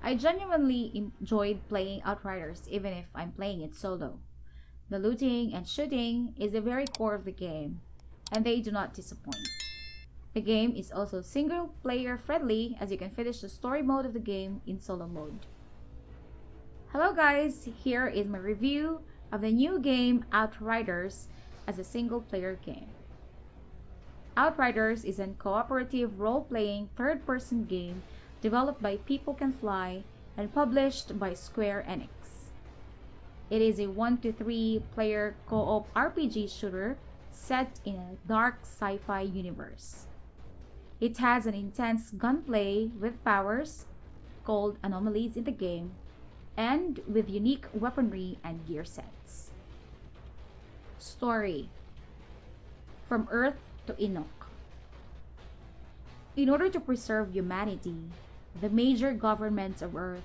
I genuinely enjoyed playing Outriders even if I'm playing it solo. The looting and shooting is the very core of the game, and they do not disappoint. The game is also single player friendly as you can finish the story mode of the game in solo mode. Hello guys, here is my review of the new game Outriders as a single player game. Outriders is a cooperative role-playing third-person game developed by People Can Fly and published by Square Enix. It is a 1 to 3 player co-op RPG shooter set in a dark sci-fi universe. It has an intense gunplay with powers called anomalies in the game and with unique weaponry and gear sets. Story: From Earth to Enoch. In order to preserve humanity, the major governments of Earth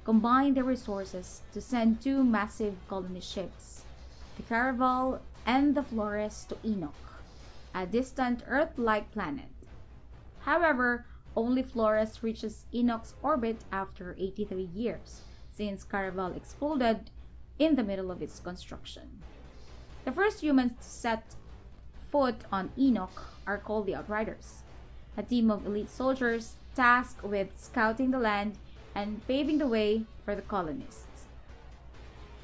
combined their resources to send two massive colony ships, the Caravel and the Flores, to Enoch, a distant Earth-like planet. However, only Flores reaches Enoch's orbit after 83 years, since Caravel exploded in the middle of its construction. The first humans to set foot on Enoch are called the Outriders, a team of elite soldiers tasked with scouting the land and paving the way for the colonists.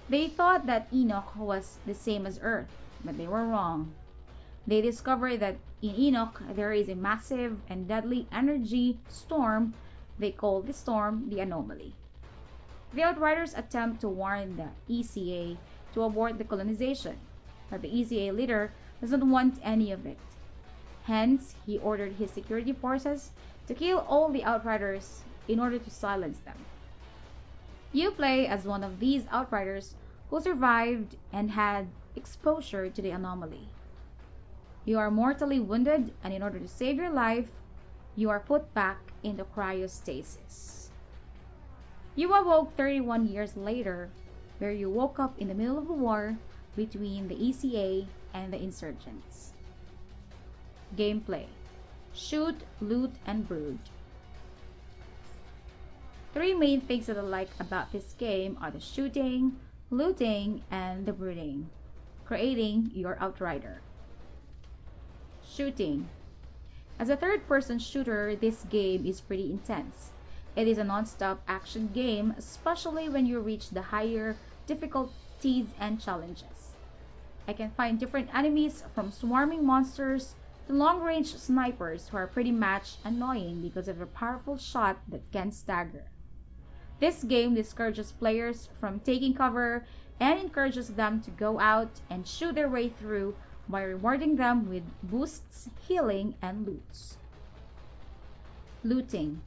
They thought that Enoch was the same as Earth, but they were wrong. They discovered that in Enoch there is a massive and deadly energy storm. They call the storm the Anomaly. The Outriders attempt to warn the ECA to abort the colonization, but the ECA leader doesn't want any of it. Hence, he ordered his security forces to kill all the Outriders in order to silence them. You play as one of these Outriders who survived and had exposure to the anomaly. You are mortally wounded, and in order to save your life, you are put back into cryostasis. You awoke 31 years later, where you woke up in the middle of a war between the ECA and the insurgents. Gameplay: Shoot, Loot, and Brood. Three main things that I like about this game are the shooting, looting, and the brooding, creating your Outrider. Shooting. As a third-person shooter, this game is pretty intense. It is a non-stop action game, especially when you reach the higher difficulties and challenges. I can find different enemies from swarming monsters to long-range snipers who are pretty much annoying because of their powerful shot that can stagger. This game discourages players from taking cover and encourages them to go out and shoot their way through by rewarding them with boosts, healing, and loots. Looting.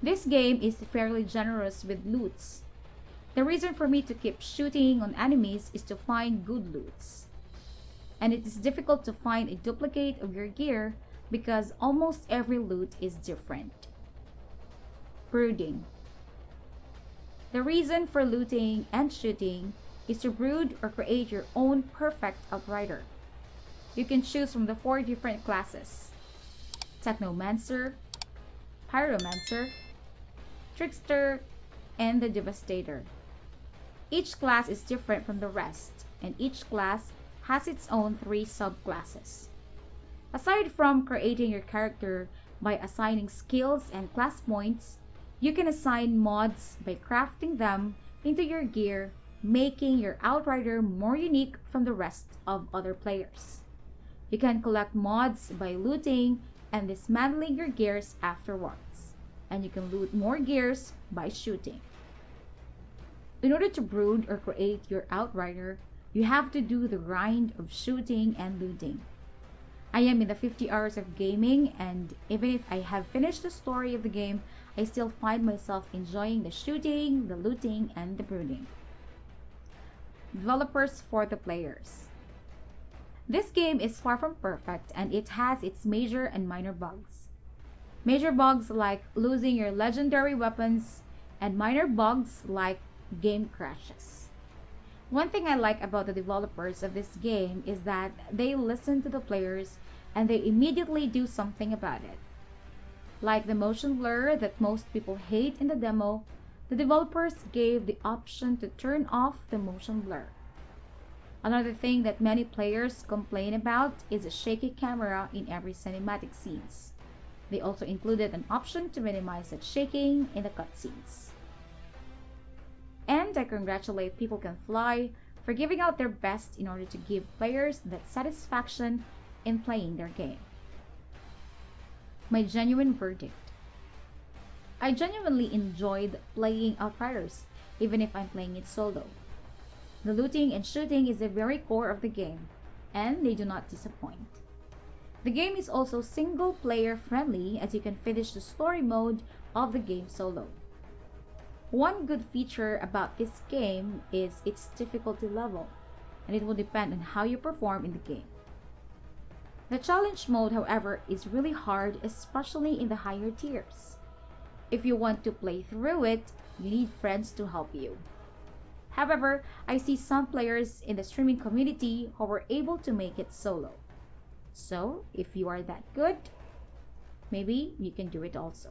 This game is fairly generous with loots. The reason for me to keep shooting on enemies is to find good loots. And it is difficult to find a duplicate of your gear because almost every loot is different. Brooding. The reason for looting and shooting is to brood or create your own perfect Outrider. You can choose from the 4 different classes: Technomancer, Pyromancer, Trickster, and the Devastator. Each class is different from the rest, and each class has its own 3 subclasses. Aside from creating your character by assigning skills and class points, you can assign mods by crafting them into your gear, making your Outrider more unique from the rest of other players. You can collect mods by looting and dismantling your gears afterwards, and you can loot more gears by shooting. In order to brood or create your Outrider, you have to do the grind of shooting and looting. I am in the 50 hours of gaming, and even if I have finished the story of the game, I still find myself enjoying the shooting, the looting, and the brooding. Developers for the players. This game is far from perfect, and it has its major and minor bugs. Major bugs like losing your legendary weapons, and minor bugs like game crashes. One thing I like about the developers of this game is that they listen to the players and they immediately do something about it. Like the motion blur that most people hate in the demo, the developers gave the option to turn off the motion blur. Another thing that many players complain about is a shaky camera in every cinematic scenes. They also included an option to minimize that shaking in the cutscenes. And I congratulate People Can Fly for giving out their best in order to give players that satisfaction in playing their game. My genuine verdict. I genuinely enjoyed playing Outriders, even if I'm playing it solo. The looting and shooting is the very core of the game, and they do not disappoint. The game is also single-player friendly as you can finish the story mode of the game solo. One good feature about this game is its difficulty level, and it will depend on how you perform in the game. The challenge mode, however, is really hard, especially in the higher tiers. If you want to play through it, you need friends to help you. However, I see some players in the streaming community who were able to make it solo. So, if you are that good, maybe you can do it also.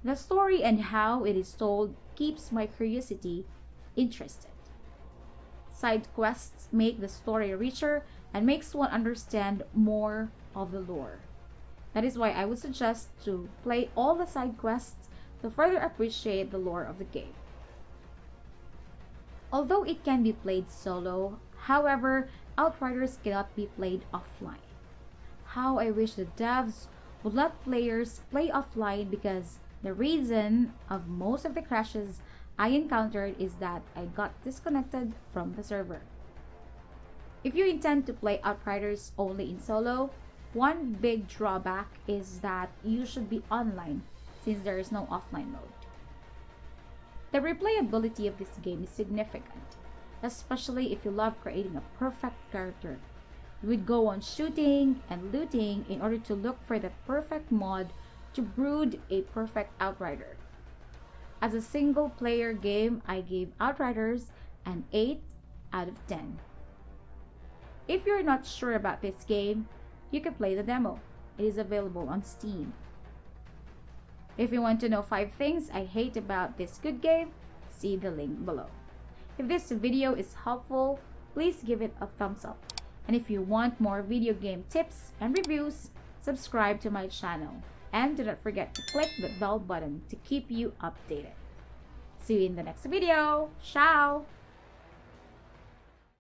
The story and how it is told keeps my curiosity interested. Side quests make the story richer and makes one understand more of the lore. That is why I would suggest to play all the side quests to further appreciate the lore of the game. Although it can be played solo, however, Outriders cannot be played offline. How I wish the devs would let players play offline, because the reason of most of the crashes I encountered is that I got disconnected from the server. If you intend to play Outriders only in solo, one big drawback is that you should be online since there is no offline mode. The replayability of this game is significant, especially if you love creating a perfect character. You would go on shooting and looting in order to look for the perfect mod to brood a perfect Outrider. As a single player game, I gave Outriders an 8 out of 10. If you're not sure about this game, you can play the demo. It is available on Steam. If you want to know 5 things I hate about this good game, see the link below. If this video is helpful, please give it a thumbs up. And if you want more video game tips and reviews, subscribe to my channel. And do not forget to click the bell button to keep you updated. See you in the next video. Ciao!